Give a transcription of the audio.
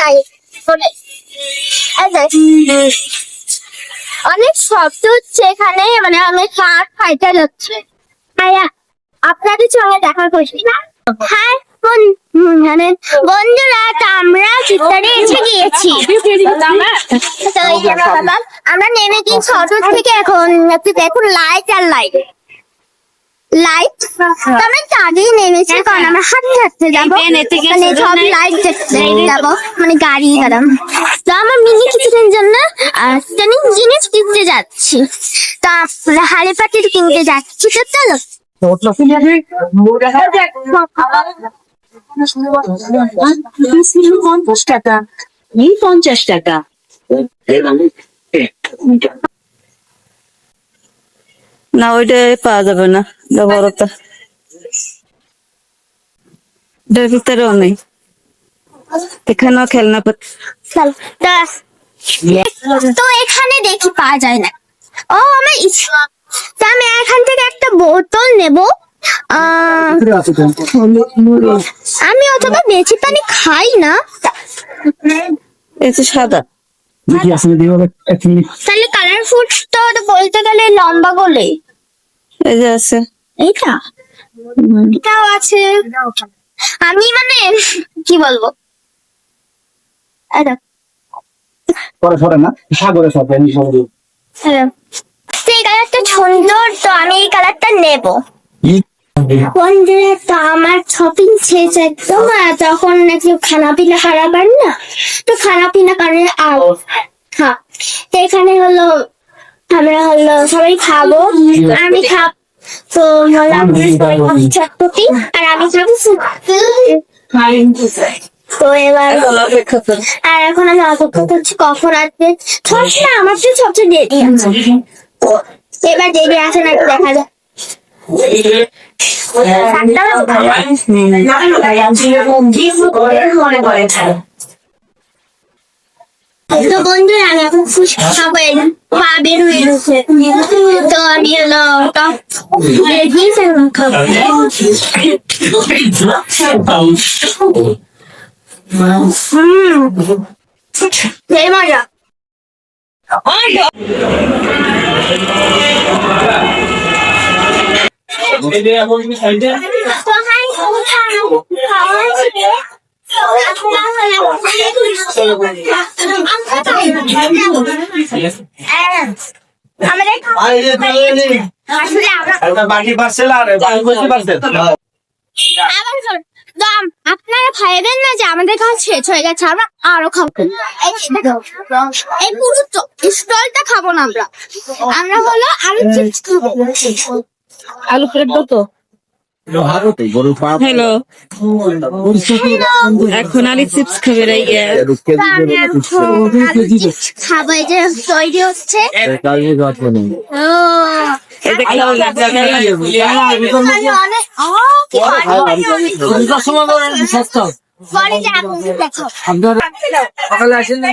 নাই অনেক শব্দ হচ্ছে এখানে, মানে অনেক কাঠ ফাইটা যাচ্ছে। আপনাদের সঙ্গে দেখা করছি না। হ্যাঁ বন্ধুরা, তো আমরা চিত্তরে এসে গিয়েছি। তো আমরা নেমে গিয়েছি অটো থেকে। এখন দেখুন লাইট আর লাইট লাইট। তো আমরা একটু আগেই নেমেছি, কারণ আমরা হাঁটতে হাঁটতে যাবো, মানে সব লাইট দেখতে যাবো, মানে গাড়ি গেলাম। তো আমার মিনি কিচেনের জন্য স্ট্যান্ডিং জিনিস কিনতে যাচ্ছি। তো আমরা হাড়ি পাটির কিনতে যাচ্ছি। তো চলো। 50 টাকা, 50 টাকা। না ওইটা পাওয়া যাবে না, বড়টা এটার ভিতরেও নেই। এখানেও খেলনা তো এখানে দেখি পাওয়া যায় না। ও আমার ইচ্ছা, তো আমি এখান থেকে একটা বোতল নেব। আমি অথবা বেশি পানি খাই না। এই যে সাদা, তাহলে কালারফুল তো বলতে গেলে লম্বা গোলে এই যে আছে, এইটা এটাও আছে। আমি মানে কি বলবো, এই কালারটা সুন্দর, তো আমি এই কালারটা নেব। বন্ধুরা, তো আমার শপিং শেষ একদম। তখন নাকি খানা পিনা খারাপ আর না, তো খানা পিনা করে হ্যাঁ, তো এখানে হলো আমরা সবাই খাবো, আমি খাব। তো চটপটি আর আমি খাবো। তো এবার আর এখন আমি অপেক্ষা করছি কখন আসবে। না, আমার তো সবচেয়ে দেরি আছে। এবার দেরি আছে নাকি দেখা যায়। তো বন্ধুরা, আমি এখন ফুচকা খাবো, পা বের হয়ে গেছে। তো আমি মজা। আপনারা খাইবেন না যে আমাদের কাছে শেষ হয়ে গেছে, আমরা আরো খাবো। এই পুরো স্টলটা খাবো না আমরা। আমরা হলো আলু চিপস খাবো। আলু প্লেট কত? হ্যালো, এখন আলু চিপস খাবে খাবো। এই যে তৈরি হচ্ছে। সকালে আসেন।